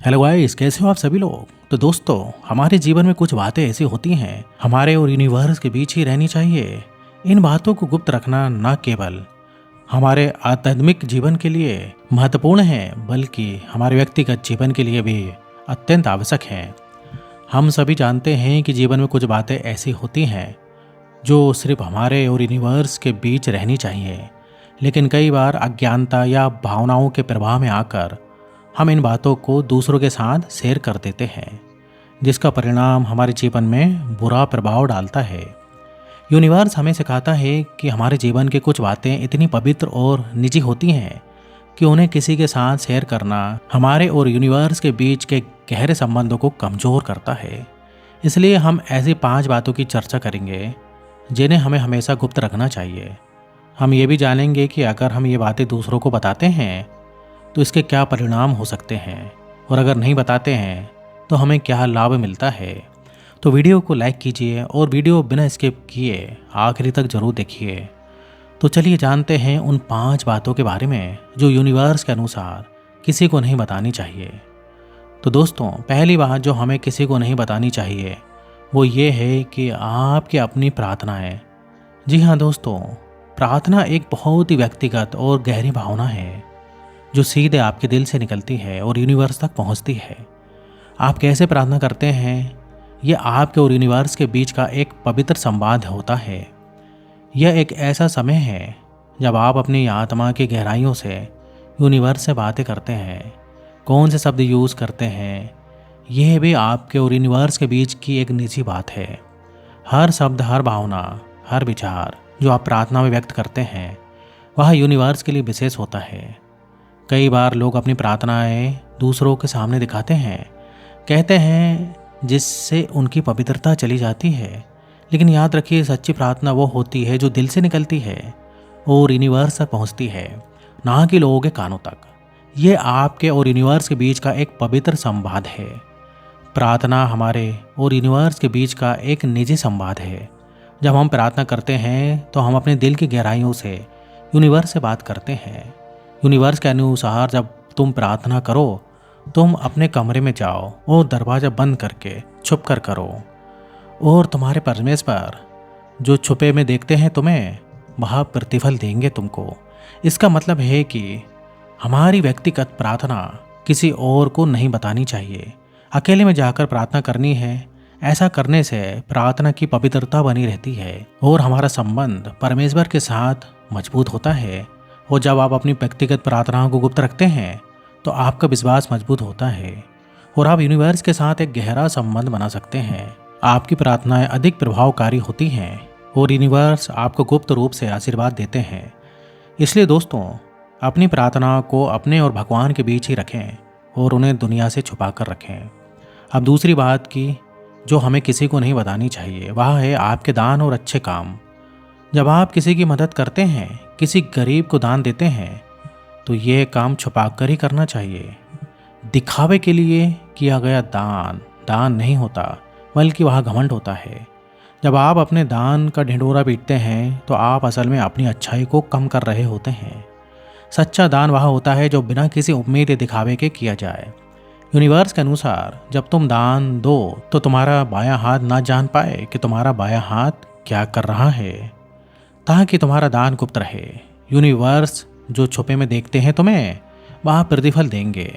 Hello guys, कैसे हो आप सभी लोग। तो दोस्तों, हमारे जीवन में कुछ बातें ऐसी होती हैं हमारे और यूनिवर्स के बीच ही रहनी चाहिए। इन बातों को गुप्त रखना न केवल हमारे आध्यात्मिक जीवन के लिए महत्वपूर्ण है, बल्कि हमारे व्यक्तिगत जीवन के लिए भी अत्यंत आवश्यक है। हम सभी जानते हैं कि जीवन में कुछ बातें ऐसी होती हैं जो सिर्फ हमारे और यूनिवर्स के बीच रहनी चाहिए, लेकिन कई बार अज्ञानता या भावनाओं के प्रभाव में आकर हम इन बातों को दूसरों के साथ शेयर कर देते हैं, जिसका परिणाम हमारे जीवन में बुरा प्रभाव डालता है। यूनिवर्स हमें सिखाता है कि हमारे जीवन की कुछ बातें इतनी पवित्र और निजी होती हैं कि उन्हें किसी के साथ शेयर करना हमारे और यूनिवर्स के बीच के गहरे संबंधों को कमज़ोर करता है। इसलिए हम ऐसी 5 बातों की चर्चा करेंगे जिन्हें हमें हमेशा गुप्त रखना चाहिए। हम ये भी जानेंगे कि अगर हम ये बातें दूसरों को बताते हैं तो इसके क्या परिणाम हो सकते हैं, और अगर नहीं बताते हैं तो हमें क्या लाभ मिलता है। तो वीडियो को लाइक कीजिए और वीडियो बिना स्किप किए आखिरी तक जरूर देखिए। तो चलिए जानते हैं उन 5 बातों के बारे में जो यूनिवर्स के अनुसार किसी को नहीं बतानी चाहिए। तो दोस्तों, पहली बात जो हमें किसी को नहीं बतानी चाहिए वो ये है कि आपकी अपनी प्रार्थनाएं। जी हाँ दोस्तों, प्रार्थना एक बहुत ही व्यक्तिगत और गहरी भावना है जो सीधे आपके दिल से निकलती है और यूनिवर्स तक पहुंचती है। आप कैसे प्रार्थना करते हैं, यह आपके और यूनिवर्स के बीच का एक पवित्र संवाद होता है। यह एक ऐसा समय है जब आप अपनी आत्मा की गहराइयों से यूनिवर्स से बातें करते हैं। कौन से शब्द यूज़ करते हैं, यह भी आपके और यूनिवर्स के बीच की एक निजी बात है। हर शब्द, हर भावना, हर विचार जो आप प्रार्थना में व्यक्त करते हैं वह यूनिवर्स के लिए विशेष होता है। कई बार लोग अपनी प्रार्थनाएं दूसरों के सामने दिखाते हैं, कहते हैं, जिससे उनकी पवित्रता चली जाती है। लेकिन याद रखिए, सच्ची प्रार्थना वो होती है जो दिल से निकलती है और यूनिवर्स तक पहुंचती है, ना कि लोगों के कानों तक। ये आपके और यूनिवर्स के बीच का एक पवित्र संवाद है। प्रार्थना हमारे और यूनिवर्स के बीच का एक निजी संवाद है। जब हम प्रार्थना करते हैं तो हम अपने दिल की गहराइयों से यूनिवर्स से बात करते हैं। यूनिवर्स के अनुसार जब तुम प्रार्थना करो, तुम अपने कमरे में जाओ और दरवाज़ा बंद करके छुप कर करो, और तुम्हारे परमेश्वर जो छुपे में देखते हैं तुम्हें, वह प्रतिफल देंगे तुमको। इसका मतलब है कि हमारी व्यक्तिगत प्रार्थना किसी और को नहीं बतानी चाहिए। अकेले में जाकर प्रार्थना करनी है। ऐसा करने से प्रार्थना की पवित्रता बनी रहती है और हमारा संबंध परमेश्वर के साथ मजबूत होता है। और जब आप अपनी व्यक्तिगत प्रार्थनाओं को गुप्त रखते हैं तो आपका विश्वास मजबूत होता है और आप यूनिवर्स के साथ एक गहरा संबंध बना सकते हैं। आपकी प्रार्थनाएं अधिक प्रभावकारी होती हैं और यूनिवर्स आपको गुप्त रूप से आशीर्वाद देते हैं। इसलिए दोस्तों, अपनी प्रार्थनाओं को अपने और भगवान के बीच ही रखें और उन्हें दुनिया से छुपा कर रखें। अब दूसरी बात की जो हमें किसी को नहीं बतानी चाहिए वह है आपके दान और अच्छे काम। जब आप किसी की मदद करते हैं, किसी गरीब को दान देते हैं, तो ये काम छुपाकर ही करना चाहिए। दिखावे के लिए किया गया दान दान नहीं होता, बल्कि वह घमंड होता है। जब आप अपने दान का ढिंढोरा पीटते हैं तो आप असल में अपनी अच्छाई को कम कर रहे होते हैं। सच्चा दान वह होता है जो बिना किसी उम्मीद या दिखावे के किया जाए। यूनिवर्स के अनुसार जब तुम दान दो तो तुम्हारा बायां हाथ ना जान पाए कि तुम्हारा बायां हाथ क्या कर रहा है, ताकि तुम्हारा दान गुप्त रहे। यूनिवर्स जो छुपे में देखते हैं तुम्हें, वह प्रतिफल देंगे।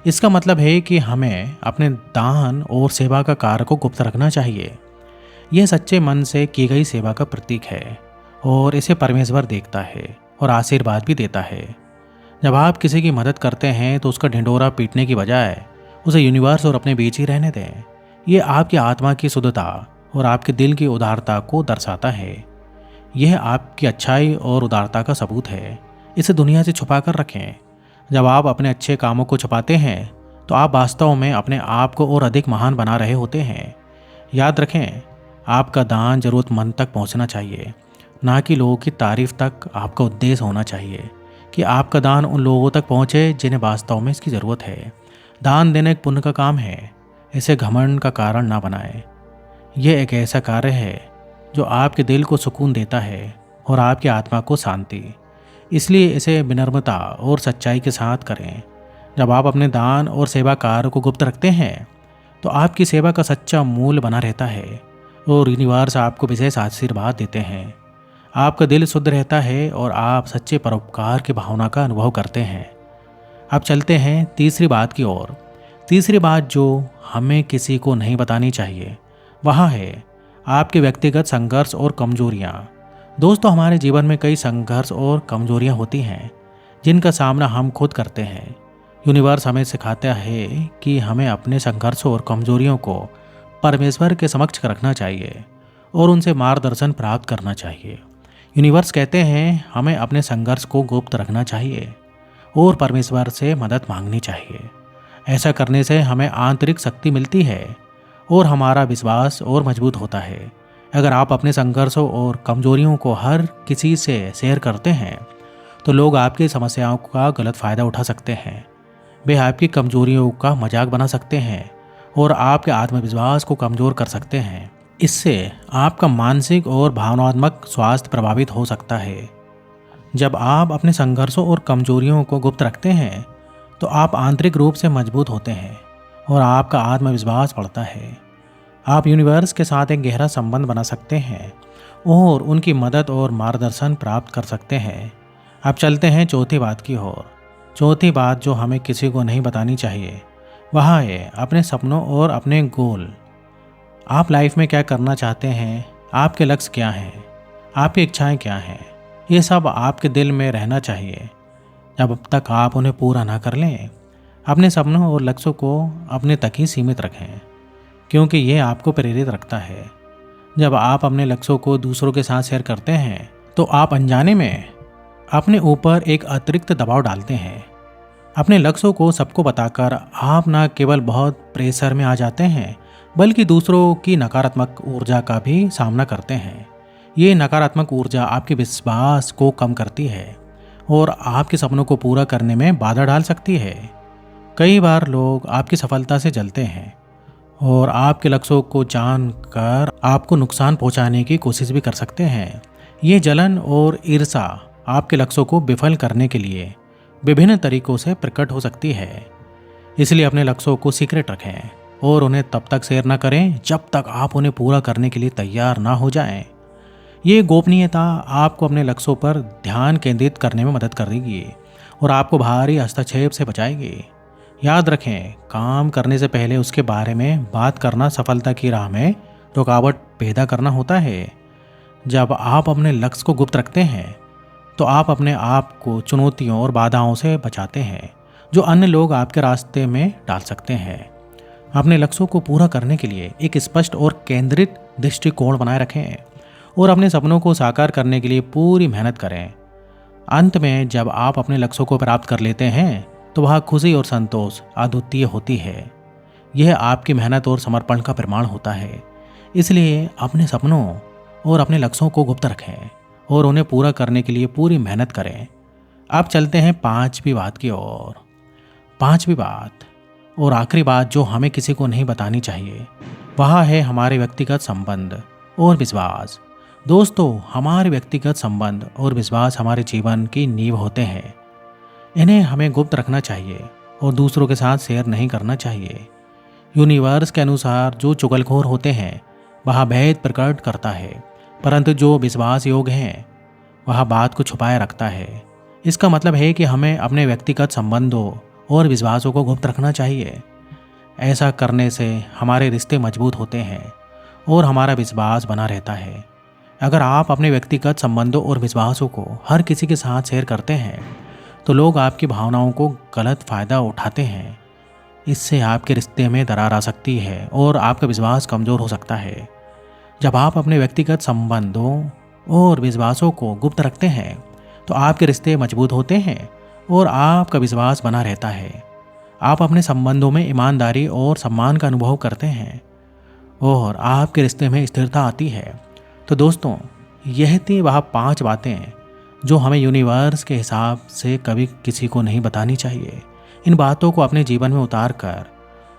इसका मतलब है कि हमें अपने दान और सेवा का कार्य को गुप्त रखना चाहिए। यह सच्चे मन से की गई सेवा का प्रतीक है और इसे परमेश्वर देखता है और आशीर्वाद भी देता है। जब आप किसी की मदद करते हैं तो उसका ढिंढोरा पीटने की बजाय उसे यूनिवर्स और अपने बीच ही रहने दें। यह आपकी आत्मा की शुद्धता और आपके दिल की उदारता को दर्शाता है। यह आपकी अच्छाई और उदारता का सबूत है। इसे दुनिया से छुपा कर रखें। जब आप अपने अच्छे कामों को छुपाते हैं तो आप वास्तव में अपने आप को और अधिक महान बना रहे होते हैं। याद रखें, आपका दान जरूरतमंद तक पहुंचना चाहिए, ना कि लोगों की तारीफ तक आपका उद्देश्य होना चाहिए कि आपका दान उन लोगों तक पहुंचे जिन्हें वास्तव में इसकी ज़रूरत है। दान देना एक पुण्य का काम है, इसे घमंड का कारण ना बनाएं। यह एक ऐसा कार्य है जो आपके दिल को सुकून देता है और आपकी आत्मा को शांति। इसलिए इसे विनम्रता और सच्चाई के साथ करें। जब आप अपने दान और सेवा कार्य को गुप्त रखते हैं तो आपकी सेवा का सच्चा मूल्य बना रहता है और यूनिवर्स आपको विशेष आशीर्वाद देते हैं। आपका दिल शुद्ध रहता है और आप सच्चे परोपकार की भावना का अनुभव करते हैं। अब चलते हैं तीसरी बात की ओर। तीसरी बात जो हमें किसी को नहीं बतानी चाहिए वह है आपके व्यक्तिगत संघर्ष और कमजोरियाँ। दोस्तों, हमारे जीवन में कई संघर्ष और कमजोरियाँ होती हैं जिनका सामना हम खुद करते हैं। यूनिवर्स हमें सिखाता है कि हमें अपने संघर्षों और कमजोरियों को परमेश्वर के समक्ष रखना चाहिए और उनसे मार्गदर्शन प्राप्त करना चाहिए। यूनिवर्स कहते हैं हमें अपने संघर्ष को गुप्त रखना चाहिए और परमेश्वर से मदद मांगनी चाहिए। ऐसा करने से हमें आंतरिक शक्ति मिलती है और हमारा विश्वास और मजबूत होता है। अगर आप अपने संघर्षों और कमजोरियों को हर किसी से शेयर करते हैं तो लोग आपकी समस्याओं का गलत फ़ायदा उठा सकते हैं। वे आपकी कमजोरियों का मजाक बना सकते हैं और आपके आत्मविश्वास को कमज़ोर कर सकते हैं। इससे आपका मानसिक और भावनात्मक स्वास्थ्य प्रभावित हो सकता है। जब आप अपने संघर्षों और कमजोरियों को गुप्त रखते हैं तो आप आंतरिक रूप से मजबूत होते हैं और आपका आत्मविश्वास बढ़ता है। आप यूनिवर्स के साथ एक गहरा संबंध बना सकते हैं और उनकी मदद और मार्गदर्शन प्राप्त कर सकते हैं। अब चलते हैं चौथी बात की ओर। चौथी बात जो हमें किसी को नहीं बतानी चाहिए वह है अपने सपनों और अपने गोल। आप लाइफ में क्या करना चाहते हैं, आपके लक्ष्य क्या हैं, आपकी इच्छाएं क्या हैं, ये सब आपके दिल में रहना चाहिए। जब तक आप उन्हें पूरा ना कर लें, अपने सपनों और लक्ष्यों को अपने तक ही सीमित रखें, क्योंकि ये आपको प्रेरित रखता है। जब आप अपने लक्ष्यों को दूसरों के साथ शेयर करते हैं तो आप अनजाने में अपने ऊपर एक अतिरिक्त दबाव डालते हैं। अपने लक्ष्यों को सबको बताकर आप न केवल बहुत प्रेशर में आ जाते हैं बल्कि दूसरों की नकारात्मक ऊर्जा का भी सामना करते हैं। ये नकारात्मक ऊर्जा आपके विश्वास को कम करती है और आपके सपनों को पूरा करने में बाधा डाल सकती है। कई बार लोग आपकी सफलता से जलते हैं और आपके लक्ष्यों को जानकर आपको नुकसान पहुंचाने की कोशिश भी कर सकते हैं। ये जलन और ईर्ष्या आपके लक्ष्यों को विफल करने के लिए विभिन्न तरीकों से प्रकट हो सकती है। इसलिए अपने लक्ष्यों को सीक्रेट रखें और उन्हें तब तक शेयर न करें जब तक आप उन्हें पूरा करने के लिए तैयार ना हो जाएं। ये गोपनीयता आपको अपने लक्ष्यों पर ध्यान केंद्रित करने में मदद करेगी और आपको भारी हस्तक्षेप से बचाएगी। याद रखें, काम करने से पहले उसके बारे में बात करना सफलता की राह में रुकावट पैदा करना होता है। जब आप अपने लक्ष्य को गुप्त रखते हैं तो आप अपने आप को चुनौतियों और बाधाओं से बचाते हैं जो अन्य लोग आपके रास्ते में डाल सकते हैं। अपने लक्ष्यों को पूरा करने के लिए एक स्पष्ट और केंद्रित दृष्टिकोण बनाए रखें और अपने सपनों को साकार करने के लिए पूरी मेहनत करें। अंत में जब आप अपने लक्ष्यों को प्राप्त कर लेते हैं तो वह खुशी और संतोष अद्वितीय होती है। यह आपकी मेहनत और समर्पण का प्रमाण होता है। इसलिए अपने सपनों और अपने लक्ष्यों को गुप्त रखें और उन्हें पूरा करने के लिए पूरी मेहनत करें। अब चलते हैं पांचवी बात की ओर। पांचवी बात और आखिरी बात जो हमें किसी को नहीं बतानी चाहिए वह है हमारे व्यक्तिगत संबंध और विश्वास। दोस्तों, हमारे व्यक्तिगत संबंध और विश्वास हमारे जीवन की नींव होते हैं। इन्हें हमें गुप्त रखना चाहिए और दूसरों के साथ शेयर नहीं करना चाहिए। यूनिवर्स के अनुसार जो चुगलखोर होते हैं वह भेद प्रकट करता है, परंतु जो विश्वास योग्य हैं वह बात को छुपाए रखता है। इसका मतलब है कि हमें अपने व्यक्तिगत संबंधों और विश्वासों को गुप्त रखना चाहिए। ऐसा करने से हमारे रिश्ते मजबूत होते हैं और हमारा विश्वास बना रहता है। अगर आप अपने व्यक्तिगत संबंधों और विश्वासों को हर किसी के साथ शेयर करते हैं तो लोग आपकी भावनाओं को गलत फ़ायदा उठाते हैं। इससे आपके रिश्ते में दरार आ सकती है और आपका विश्वास कमज़ोर हो सकता है। जब आप अपने व्यक्तिगत संबंधों और विश्वासों को गुप्त रखते हैं तो आपके रिश्ते मजबूत होते हैं और आपका विश्वास बना रहता है। आप अपने संबंधों में ईमानदारी और सम्मान का अनुभव करते हैं और आपके रिश्ते में स्थिरता आती है। तो दोस्तों, यह थी वह 5 बातें जो हमें यूनिवर्स के हिसाब से कभी किसी को नहीं बतानी चाहिए। इन बातों को अपने जीवन में उतार कर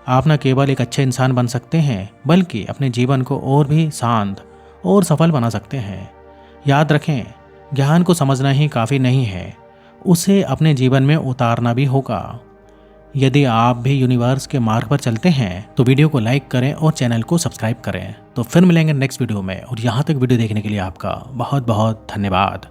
आप न केवल एक अच्छे इंसान बन सकते हैं बल्कि अपने जीवन को और भी शांत और सफल बना सकते हैं। याद रखें, ज्ञान को समझना ही काफ़ी नहीं है, उसे अपने जीवन में उतारना भी होगा। यदि आप भी यूनिवर्स के मार्ग पर चलते हैं तो वीडियो को लाइक करें और चैनल को सब्सक्राइब करें। तो फिर मिलेंगे नेक्स्ट वीडियो में, और यहाँ तक वीडियो देखने के लिए आपका बहुत बहुत धन्यवाद।